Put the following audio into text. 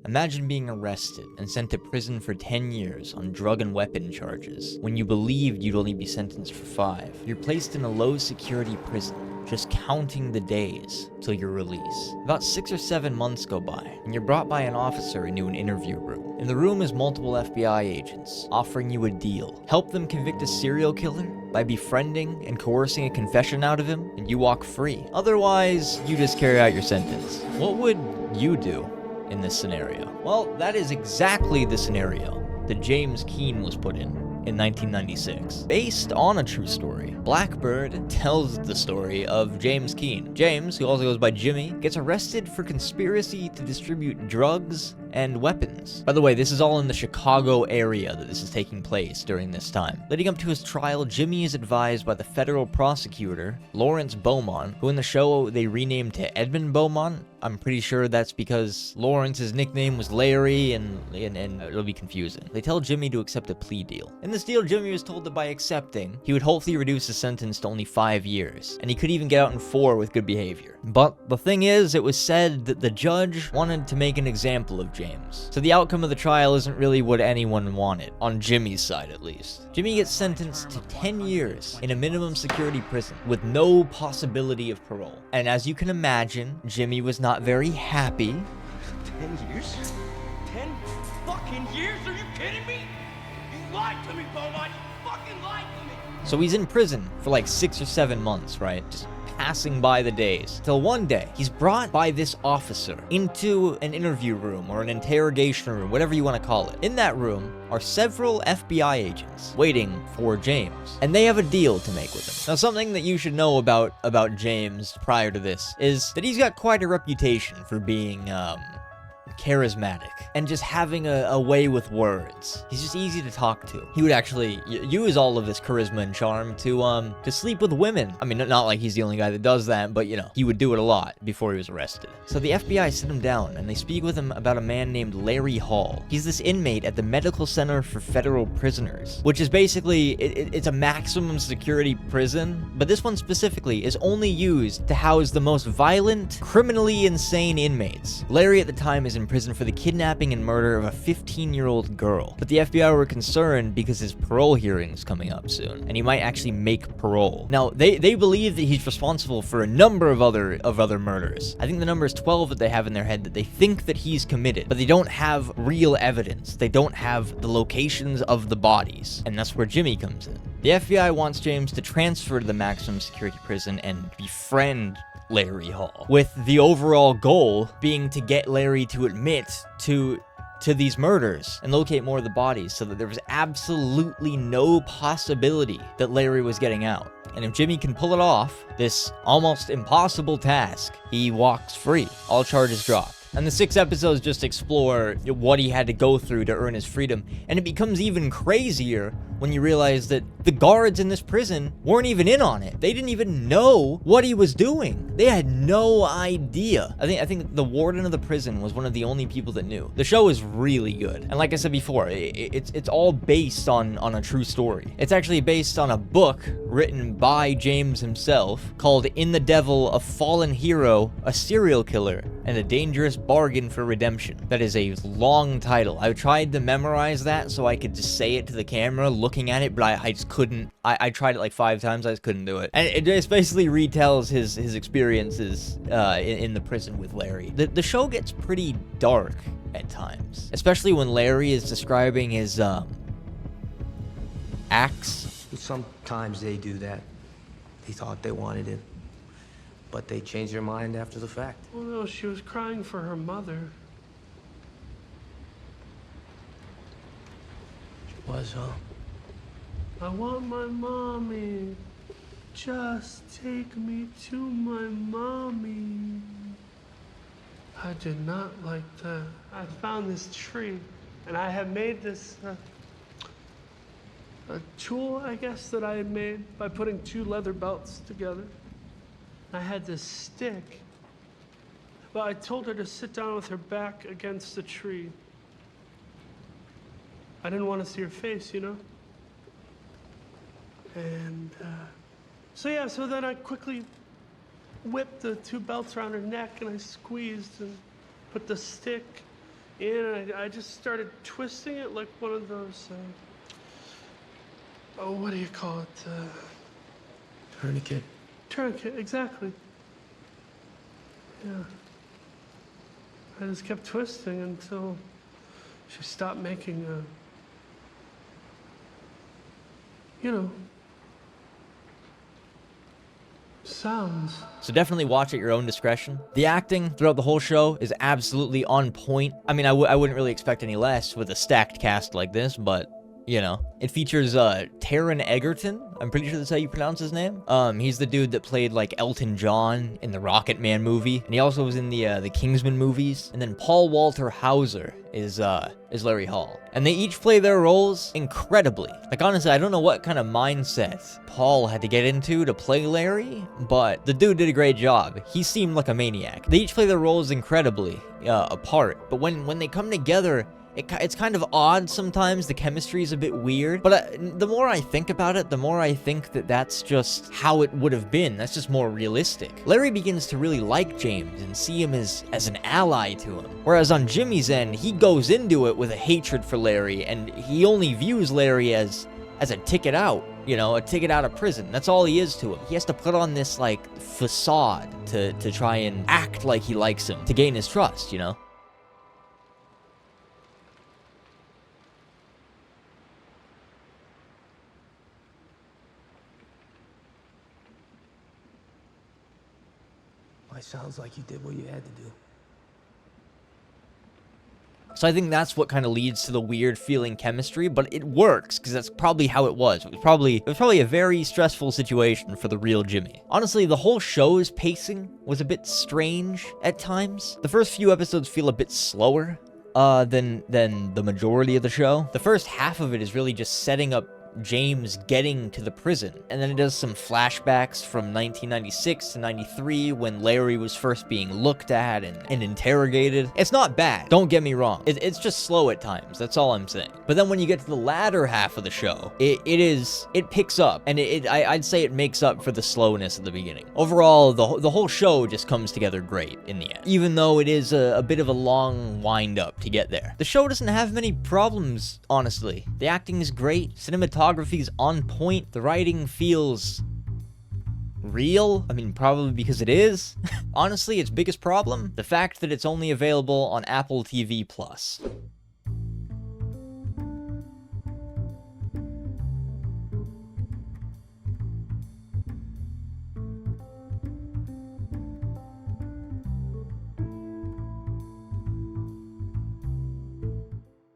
Imagine being arrested and sent to prison for 10 years on drug and weapon charges when you believed you'd only be sentenced for 5. You're placed in a low-security prison, just counting the days till your release. About 6 or 7 months go by, and you're brought by an officer into an interview room. In the room is multiple FBI agents, offering you a deal. Help them convict a serial killer by befriending and coercing a confession out of him, and you walk free. Otherwise, you just carry out your sentence. What would you do in this scenario? Well, that is exactly the scenario that James Keene was put in 1996. Based on a true story, Blackbird tells the story of James Keene. James, who also goes by Jimmy, gets arrested for conspiracy to distribute drugs and weapons. By the way, this is all in the Chicago area that this is taking place during this time. Leading up to his trial, Jimmy is advised by the federal prosecutor, Lawrence Beaumont, who in the show they renamed to Edmund Beaumont. I'm pretty sure that's because Lawrence's nickname was Larry, and it'll be confusing. They tell Jimmy to accept a plea deal. In this deal, Jimmy was told that by accepting, he would hopefully reduce the sentence to only 5 years, and he could even get out in 4 with good behavior. But the thing is, it was said that the judge wanted to make an example of James. So the outcome of the trial isn't really what anyone wanted, on Jimmy's side at least. Jimmy gets sentenced to 10 years in a minimum security prison with no possibility of parole. And as you can imagine, Jimmy was not very happy. 10 years? 10 fucking years? Are you kidding me? You lied to me, Beaumont. You fucking lied to me. So he's in prison for like 6 or 7 months, right? Just passing by the days. Till one day, he's brought by this officer into an interview room or an interrogation room, whatever you want to call it. In that room are several FBI agents waiting for James, and they have a deal to make with him. Now, something that you should know about James prior to this is that he's got quite a reputation for being, charismatic and just having a way with words. He's just easy to talk to. He would actually use all of this charisma and charm to sleep with women. I mean, not like he's the only guy that does that, but you know, he would do it a lot before he was arrested. So the FBI sit him down and they speak with him about a man named Larry Hall. He's this inmate at the Medical Center for Federal Prisoners, which is basically, it's a maximum security prison, but this one specifically is only used to house the most violent, criminally insane inmates. Larry at the time is in prison for the kidnapping and murder of a 15-year-old girl. But the FBI were concerned because his parole hearing's coming up soon, and he might actually make parole. Now, they believe that he's responsible for a number of other murders. I think the number is 12 that they have in their head that they think that he's committed, but they don't have real evidence. They don't have the locations of the bodies, and that's where Jimmy comes in. The FBI wants James to transfer to the maximum security prison and befriend Larry Hall, with the overall goal being to get Larry to admit to these murders and locate more of the bodies so that there was absolutely no possibility that Larry was getting out. And if Jimmy can pull it off, this almost impossible task, he walks free. All charges dropped. And the 6 episodes just explore what he had to go through to earn his freedom. And it becomes even crazier when you realize that the guards in this prison weren't even in on it. They didn't even know what he was doing. They had no idea. I think the warden of the prison was one of the only people that knew. The show is really good. And like I said before, it's all based on a true story. It's actually based on a book written by James himself called In the Devil, a Fallen Hero, a Serial Killer, and a Dangerous Bargain for Redemption. That is a long title. I tried to memorize that so I could just say it to the camera looking at it, but I just couldn't. I tried it like 5 times, I just couldn't do it. And it just basically retells his experiences in the prison with Larry. The show gets pretty dark at times, especially when Larry is describing his acts. Sometimes they do that. They thought they wanted it, but they changed their mind after the fact. Well, no, she was crying for her mother. She was, huh? I want my mommy. Just take me to my mommy. I did not like that. I found this tree, and I had made this a tool, I guess, that I had made by putting 2 leather belts together. I had this stick. Well, I told her to sit down with her back against the tree. I didn't want to see her face, you know? And so then I quickly whipped the 2 belts around her neck and I squeezed and put the stick and I just started twisting it like one of those, oh, what do you call it? Tourniquet. Tourniquet, exactly. Yeah. I just kept twisting until she stopped making, sounds. So definitely watch at your own discretion. The acting throughout the whole show is absolutely on point. I mean, I wouldn't really expect any less with a stacked cast like this, but you know. It features Taron Egerton. I'm pretty sure that's how you pronounce his name. He's the dude that played like Elton John in the Rocket Man movie, and he also was in the Kingsman movies. And then Paul Walter Hauser is Larry Hall, and they each play their roles incredibly. Like honestly, I don't know what kind of mindset Paul had to get into to play Larry, but the dude did a great job. He seemed like a maniac. They each play their roles incredibly apart, but when they come together, it's kind of odd sometimes. The chemistry is a bit weird, but the more I think about it, the more I think that that's just how it would have been. That's just more realistic. Larry begins to really like James and see him as an ally to him. Whereas on Jimmy's end, he goes into it with a hatred for Larry, and he only views Larry as a ticket out, you know, a ticket out of prison. That's all he is to him. He has to put on this, like, facade to try and act like he likes him, to gain his trust, you know? It sounds like you did what you had to do. So I think that's what kind of leads to the weird feeling chemistry, but it works because that's probably how it was. It was probably a very stressful situation for the real Jimmy. Honestly, the whole show's pacing was a bit strange at times. The first few episodes feel a bit slower than the majority of the show. The first half of it is really just setting up James getting to the prison, and then it does some flashbacks from 1996 to 93 when Larry was first being looked at and interrogated. It's not bad, don't get me wrong. It's just slow at times, that's all I'm saying. But then when you get to the latter half of the show, it picks up, and I'd say it makes up for the slowness at the beginning. Overall, the whole show just comes together great in the end, even though it is a bit of a long wind up to get there. The show doesn't have many problems, honestly. The acting is great, cinematography's on point, the writing feels real. I mean, probably because it is. Honestly, its biggest problem, the fact that it's only available on Apple TV Plus.